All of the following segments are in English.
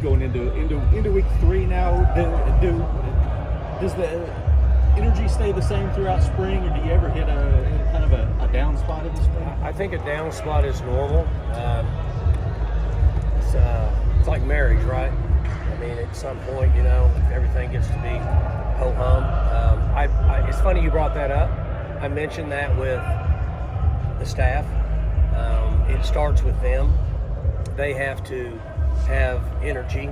going into week 3 now. Does the energy stay the same throughout spring, or do you ever hit a kind of a down spot in the spring? I think a down spot is normal. It's like marriage, right? I mean, at some point, everything gets to be ho-hum. It's funny you brought that up. I mentioned that with the staff. It starts with them. They have to have energy,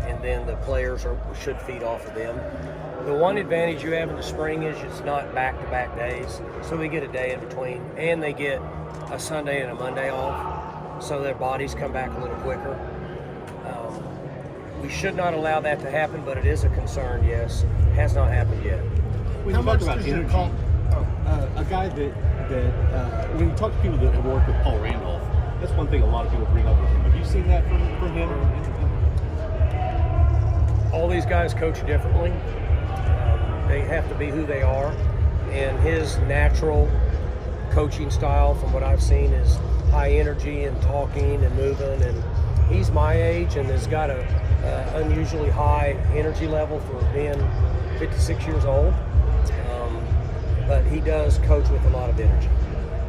and then the players should feed off of them. The one advantage you have in the spring is it's not back-to-back days, so they get a day in between, and they get a Sunday and a Monday off, so their bodies come back a little quicker. We should not allow that to happen, but it is a concern, yes. It has not happened yet. When you talk about energy, a guy that when you talk to people that have worked with Paul Randolph, that's one thing a lot of people bring up with him. Have you seen that from him? All these guys coach differently. They have to be who they are, and his natural coaching style, from what I've seen, is high energy and talking and moving, and he's my age and has got a unusually high energy level for being 56 years old, but he does coach with a lot of energy.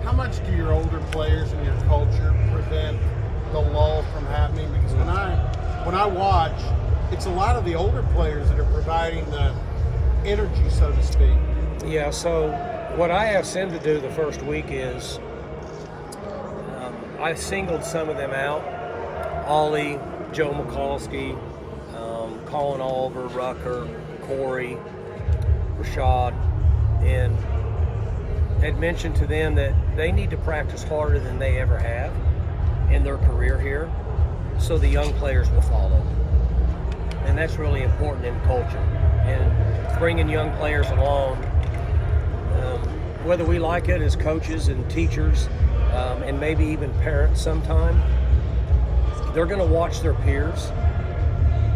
How much do your older players and your culture prevent the lull from happening? Because when I watch, it's a lot of the older players that are providing the energy, so to speak. Yeah, so what I asked them to do the first week is I singled some of them out. Ollie, Joe Mikulski, Colin Oliver, Rucker, Corey, Rashad, and had mentioned to them that they need to practice harder than they ever have in their career here, so the young players will follow. And that's really important in culture. And bringing young players along, whether we like it as coaches and teachers, and maybe even parents sometime, they're going to watch their peers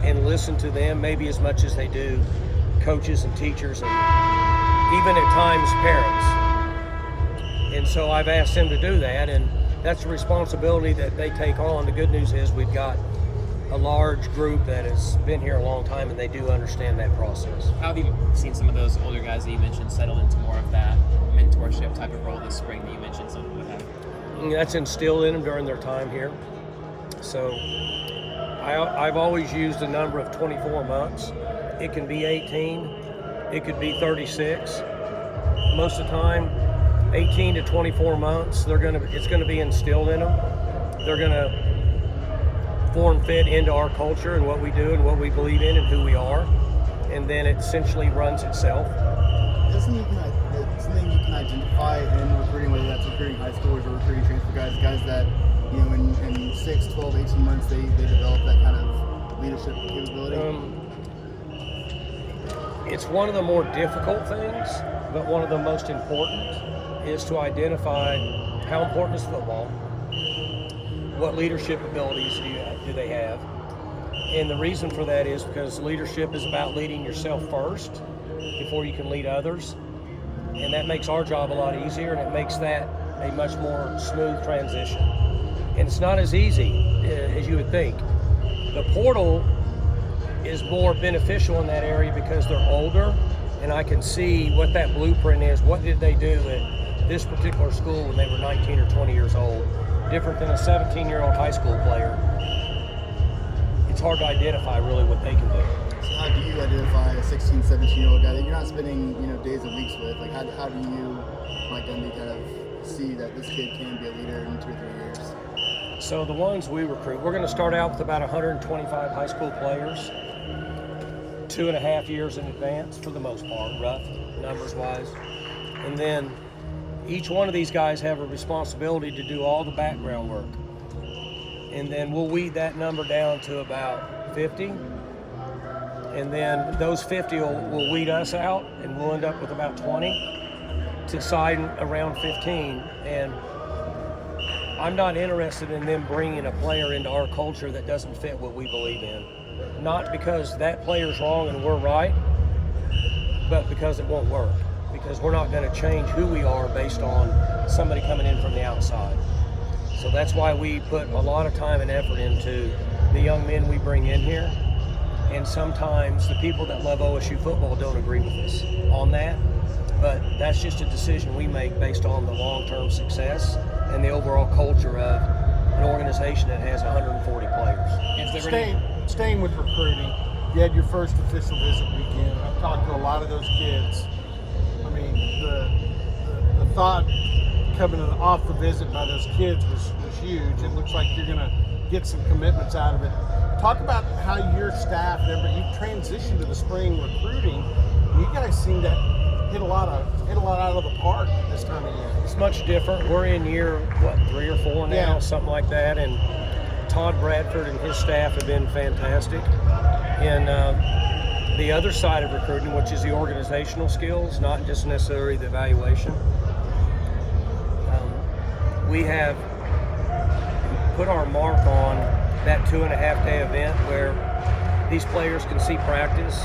and listen to them maybe as much as they do coaches and teachers and even at times parents. And so I've asked them to do that, and that's a responsibility that they take on. The good news is we've got a large group that has been here a long time, and they do understand that process. How have you seen some of those older guys that you mentioned settle into more of that mentorship type of role this spring that you mentioned some would have? That's instilled in them during their time here. So I've always used a number of 24 months. It can be 18, it could be 36. Most of the time, 18 to 24 months, it's gonna be instilled in them. They're gonna form fit into our culture and what we do and what we believe in and who we are, and then it essentially runs itself. Is something you can identify in recruiting, whether that's recruiting high schoolers or recruiting transfer guys that, in 6, 12, 18 months they develop that kind of leadership capability? It's one of the more difficult things, but one of the most important is to identify how important is football, what leadership abilities do they have, and the reason for that is because leadership is about leading yourself first before you can lead others, and that makes our job a lot easier, and it makes that a much more smooth transition. And it's not as easy as you would think. The portal is more beneficial in that area because they're older, and I can see what that blueprint is. What did they do at this particular school when they were 19 or 20 years old? Different than a 17-year-old high school player. It's hard to identify really what they can do. So how do you identify a 16, 17-year-old guy that you're not spending days and weeks with? Like how do you, like Gundy, kind of see that this kid can be a leader in 2 or 3 years? So the ones we recruit, we're going to start out with about 125 high school players, 2.5 years in advance for the most part, rough numbers-wise. And then each one of these guys have a responsibility to do all the background work. And then we'll weed that number down to about 50. And then those 50 will weed us out, and we'll end up with about 20 to sign around 15. And I'm not interested in them bringing a player into our culture that doesn't fit what we believe in. Not because that player's wrong and we're right, but because it won't work. Because we're not going to change who we are based on somebody coming in from the outside. So that's why we put a lot of time and effort into the young men we bring in here. And sometimes the people that love OSU football don't agree with us on that. But that's just a decision we make based on the long-term success and the overall culture of an organization that has 140 players. Staying with recruiting, you had your first official visit weekend. I've talked to a lot of those kids. I mean, the thought coming off the visit by those kids was huge. It looks like you're going to get some commitments out of it. Talk about how your staff, you've transitioned to the spring recruiting. You guys seem to hit a lot out of the park this time of year. It's much different. We're in year, 3 or 4 now, Yeah. something like that. And Todd Bradford and his staff have been fantastic. And the other side of recruiting, which is the organizational skills, not just necessarily the evaluation. We have put our mark on that 2.5-day event where these players can see practice,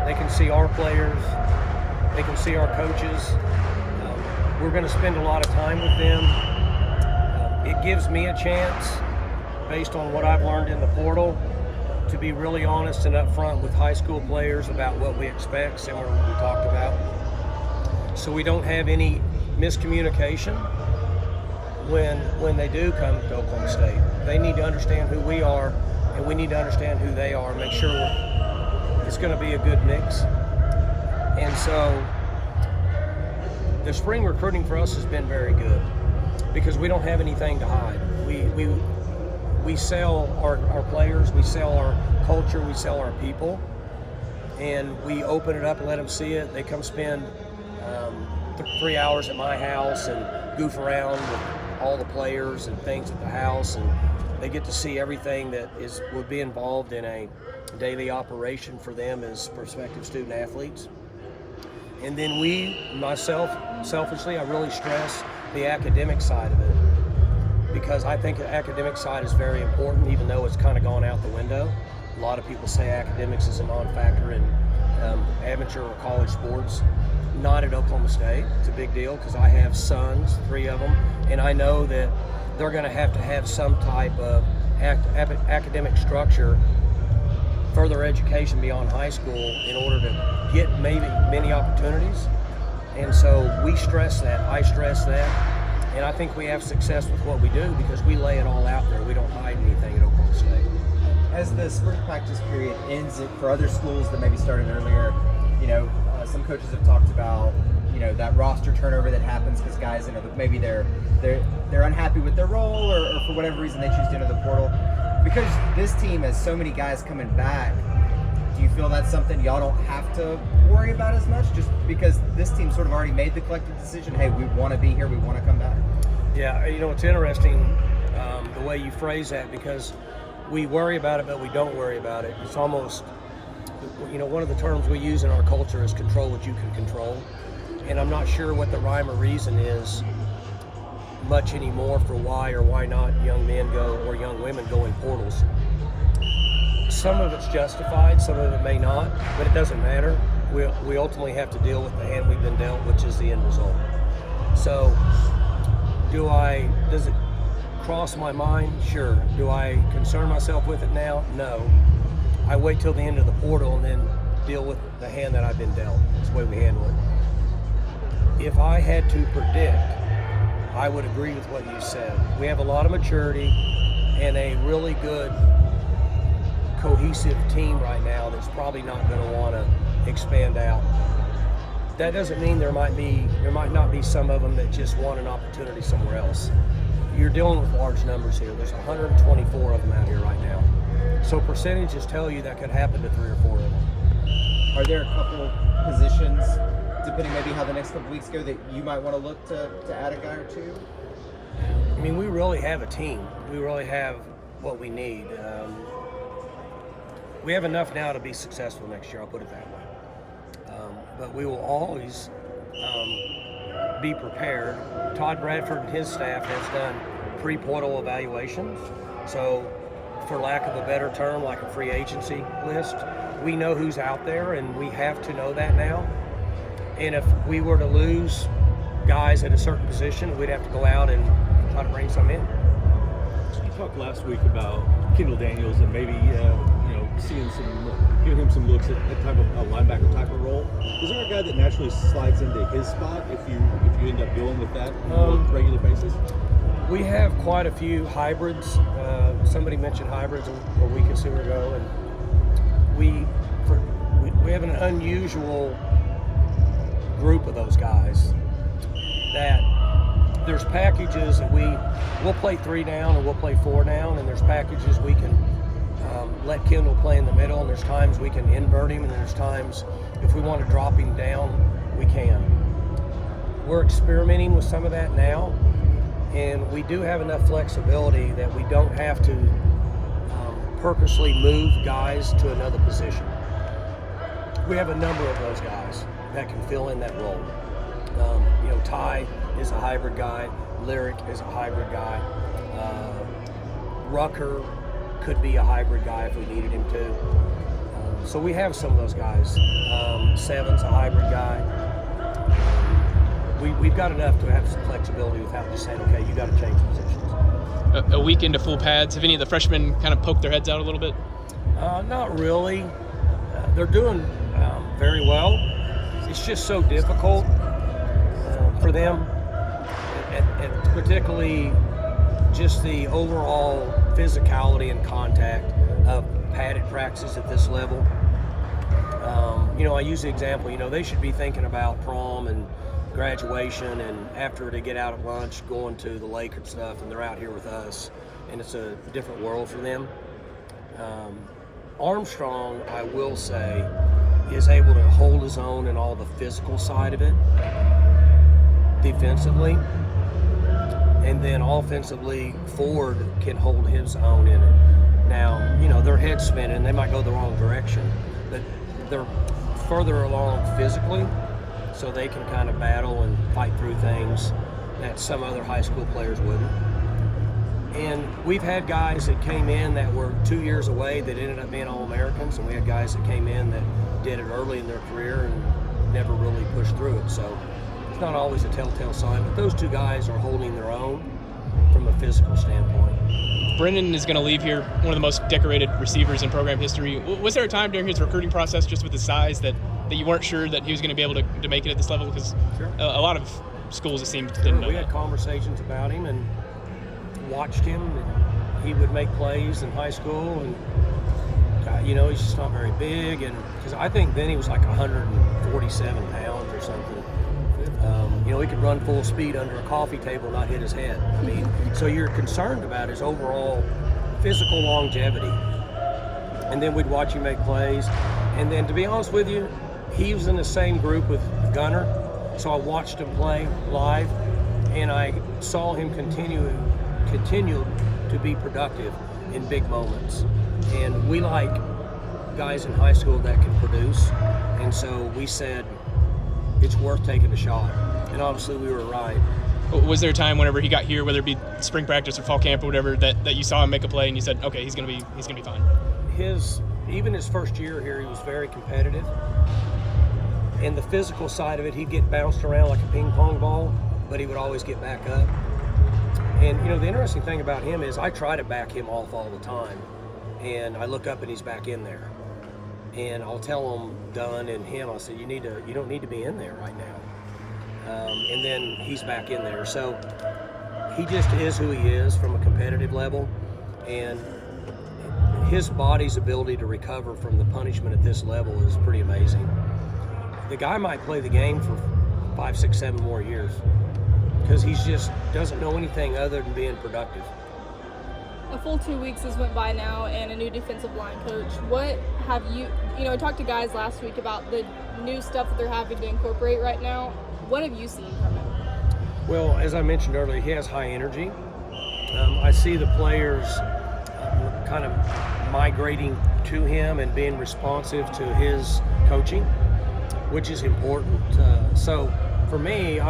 they can see our players, they can see our coaches. We're going to spend a lot of time with them. It gives me a chance, based on what I've learned in the portal, to be really honest and upfront with high school players about what we expect, similar to what we talked about. So we don't have any miscommunication when they do come to Oklahoma State. They need to understand who we are, and we need to understand who they are, make sure it's going to be a good mix. And so the spring recruiting for us has been very good because we don't have anything to hide. We sell our players, we sell our culture, we sell our people, and we open it up and let them see it. They come spend 3 hours at my house and goof around with all the players and things at the house, and they get to see everything that would be involved in a daily operation for them as prospective student athletes. And then selfishly, I really stress the academic side of it, because I think the academic side is very important, even though it's kind of gone out the window. A lot of people say academics is a non-factor in amateur or college sports. Not at Oklahoma State. It's a big deal because I have sons, 3 of them, and I know that they're going to have some type of academic structure, further education beyond high school in order to get many opportunities. And so we stress that, I stress that, and I think we have success with what we do because we lay it all out there. We don't hide anything at Oklahoma State. As the spring practice period ends for other schools that maybe started earlier, some coaches have talked about, that roster turnover that happens because guys, maybe they're unhappy with their role or for whatever reason they choose to enter the portal. Because this team has so many guys coming back, do you feel that's something y'all don't have to worry about as much just because this team sort of already made the collective decision, hey, we want to be here, we want to come back? Yeah, it's interesting the way you phrase that, because we worry about it, but we don't worry about it. It's almost, one of the terms we use in our culture is control what you can control. And I'm not sure what the rhyme or reason is much anymore for why or why not young men go or young women go in portals. Some of it's justified, some of it may not, but it doesn't matter. We ultimately have to deal with the hand we've been dealt, which is the end result. So, does it cross my mind? Sure. Do I concern myself with it now? No. I wait till the end of the portal and then deal with the hand that I've been dealt. That's the way we handle it. If I had to predict, I would agree with what you said. We have a lot of maturity and a really good cohesive team right now that's probably not going to want to expand out. That doesn't mean there might not be some of them that just want an opportunity somewhere else. You're dealing with large numbers here. There's 124 of them out here right now. So percentages tell you that could happen to 3 or 4 of them. Are there a couple positions, depending maybe how the next couple weeks go, that you might want to look to add a guy or two? I mean, we really have a team. We really have what we need. We have enough now to be successful next year, I'll put it that way. But we will always be prepared. Todd Bradford and his staff has done pre-portal evaluations. So, for lack of a better term, like a free agency list, we know who's out there, and we have to know that now. And if we were to lose guys at a certain position, we'd have to go out and try to bring some in. You talked last week about Kendall Daniels and maybe giving him some looks at type of a linebacker type of role. Is there a guy that naturally slides into his spot if you end up going with that on a regular basis? We have quite a few hybrids. Somebody mentioned hybrids a week or two ago, and we have an unusual group of those guys that there's packages that we'll play 3 down or we'll play 4 down, and there's packages we can let Kendall play in the middle, and there's times we can invert him, and there's times if we want to drop him down, we can. We're experimenting with some of that now, and we do have enough flexibility that we don't have to purposely move guys to another position. We have a number of those guys that can fill in that role. Ty is a hybrid guy. Lyric is a hybrid guy. Rucker could be a hybrid guy if we needed him to. So we have some of those guys. Seven's a hybrid guy. We've got enough to have some flexibility without just saying, okay, you got to change positions. A week into full pads, have any of the freshmen kind of poked their heads out a little bit? Not really. They're doing very well. It's just so difficult for them, and particularly just the overall physicality and contact of padded practices at this level. I use the example, they should be thinking about prom and graduation, and after they get out at lunch, going to the lake and stuff, and they're out here with us, and it's a different world for them. Armstrong, I will say, is able to hold his own in all the physical side of it, defensively, and then offensively, Ford can hold his own in it. Now, their head's spinning, they might go the wrong direction, but they're further along physically, so they can kind of battle and fight through things that some other high school players wouldn't. And we've had guys that came in that were 2 years away that ended up being All-Americans, and we had guys that came in that did it early in their career and never really pushed through it. So it's not always a telltale sign, but those 2 guys are holding their own from a physical standpoint. Brenden is going to leave here, one of the most decorated receivers in program history. Was there a time during his recruiting process, just with his size, that you weren't sure that he was going to be able to make it at this level? Because a lot of schools, it seemed, didn't know we had conversations about him and watched him, and he would make plays in high school, and he's just not very big, and because I think then he was like 147 pounds or something. He could run full speed under a coffee table, not hit his head. So you're concerned about his overall physical longevity. And then we'd watch him make plays. And then, to be honest with you, he was in the same group with Gunner, so I watched him play live, and I saw him continue to be productive in big moments. And we like guys in high school that can produce, and so we said it's worth taking a shot. And obviously we were right. Was there a time whenever he got here, whether it be spring practice or fall camp or whatever, that you saw him make a play and you said, okay, he's gonna be fine? Even his first year here, he was very competitive. And the physical side of it, he'd get bounced around like a ping pong ball, but he would always get back up. And the interesting thing about him is I try to back him off all the time, and I look up and he's back in there. And I'll tell him, Dunn and him, I'll say, you don't need to be in there right now. And then he's back in there. So he just is who he is from a competitive level, and his body's ability to recover from the punishment at this level is pretty amazing. The guy might play the game for 5, 6, 7 more years because he just doesn't know anything other than being productive. A full 2 weeks has went by now, and a new defensive line coach. What have I talked to guys last week about the new stuff that they're having to incorporate right now. What have you seen from him? Well, as I mentioned earlier, he has high energy. I see the players kind of migrating to him and being responsive to his coaching, which is important. So for me,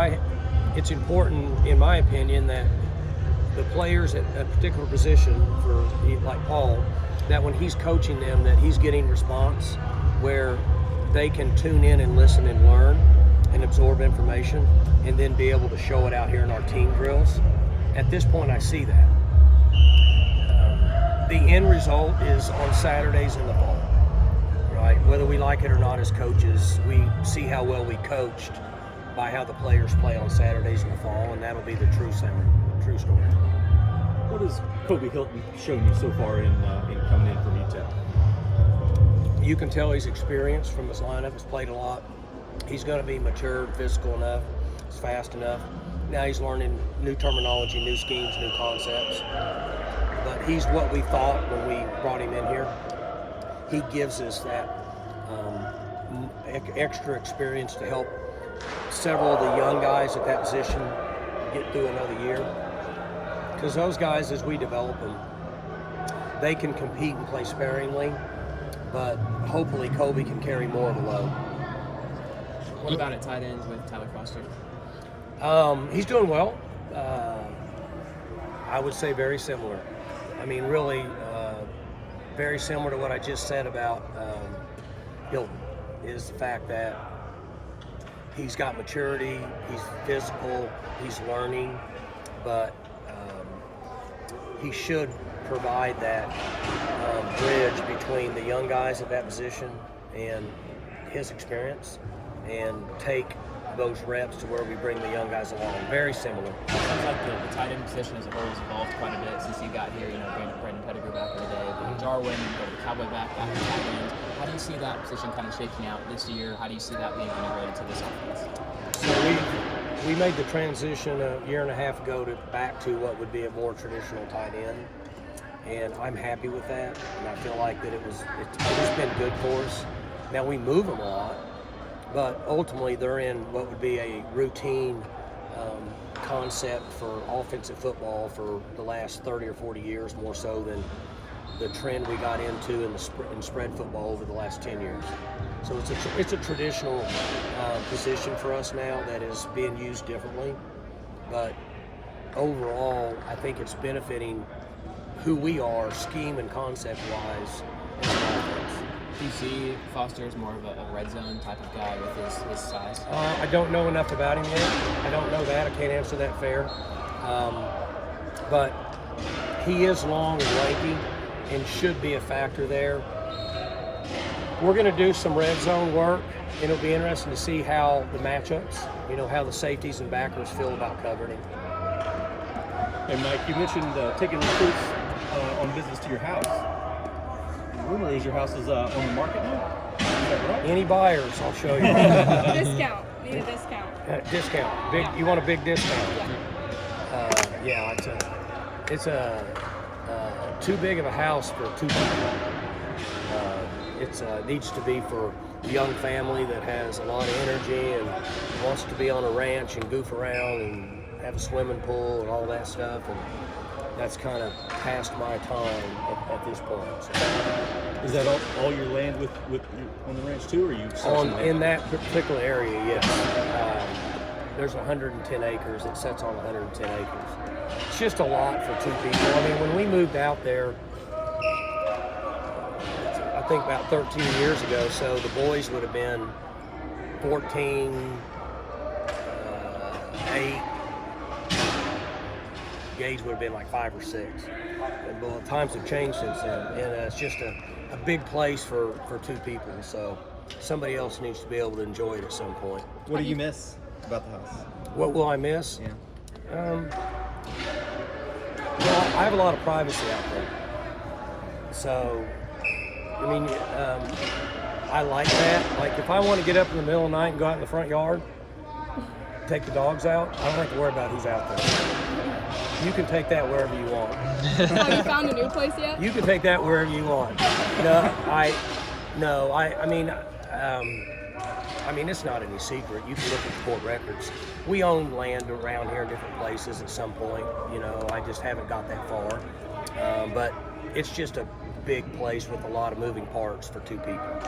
it's important, in my opinion, that the players at a particular position, like Paul, that when he's coaching them, that he's getting response where they can tune in and listen and learn and absorb information and then be able to show it out here in our team drills. At this point, I see that. the end result is on Saturdays in the fall, right? Whether we like it or not as coaches, we see how well we coached by how the players play on Saturdays in the fall, and that'll be the true story. What has Kobe Hilton shown you so far in coming in from UTEP? You can tell he's experienced from his lineup. He's played a lot. He's going to be mature and physical enough. He's fast enough. Now he's learning new terminology, new schemes, new concepts. But he's what we thought when we brought him in here. He gives us that extra experience to help several of the young guys at that position get through another year. Because those guys, as we develop them, they can compete and play sparingly, but hopefully Kobe can carry more of a load. What about at tight ends with Tyler Foster? He's doing well. I would say very similar. I mean, really very similar to what I just said about Hilton, is the fact that he's got maturity, he's physical, he's learning, but he should provide that bridge between the young guys at that position and his experience, and take those reps to where we bring the young guys along. Very similar. It sounds like the tight end position as a whole has evolved quite a bit since you got here. You know, Brenden Pettigrew back in the day, Jarwin, the Cowboy back to tight end. How do you see that position kind of shaking out this year? How do you see that being integrated to this offense? So we made the transition a year and a half ago back to what would be a more traditional tight end, and I'm happy with that. And I feel like that it's been good for us. Now we move them a lot, but ultimately they're in what would be a routine concept for offensive football for the last 30 or 40 years, more so than the trend we got into in spread football over the last 10 years. So it's a traditional position for us now that is being used differently, but overall I think it's benefiting who we are scheme and concept wise as an offense. Do you see Foster as more of a red zone type of guy with his size? I don't know enough about him yet. I don't know that. I can't answer that fair. But he is long and lanky and should be a factor there. We're going to do some red zone work, and it'll be interesting to see how the matchups, how the safeties and backers feel about covering him. Hey, Mike, you mentioned taking recruits on visits to your house. The rumor is your house is on the market now? Is that right? Any buyers, I'll show you. Discount. Need a discount. Discount. Big. You want a big discount? Yeah. It's too big of a house for two people. It needs to be for a young family that has a lot of energy and wants to be on a ranch and goof around and have a swimming pool and all that stuff. And that's kind of past my time at this point. So. Is that all your land with on the ranch too, or you in that particular area? Yes. There's 110 acres. It sets on 110 acres. It's just a lot for two people. I mean, when we moved out there, I think about 13 years ago, so the boys would have been 14, 8. Gage would have been like 5 or 6. And well, times have changed since then, and it's just a big place for two people. So somebody else needs to be able to enjoy it at some point. What do you miss about the house? What will I miss? Yeah. Well, I have a lot of privacy out there. So, I mean, I like that. Like, if I want to get up in the middle of the night and go out in the front yard, take the dogs out, I don't have to worry about who's out there. You can take that wherever you want. Have you found a new place yet? You can take that wherever you want. I mean, it's not any secret. You can look at the court records. We own land around here in different places at some point. I just haven't got that far. But it's just a big place with a lot of moving parts for two people.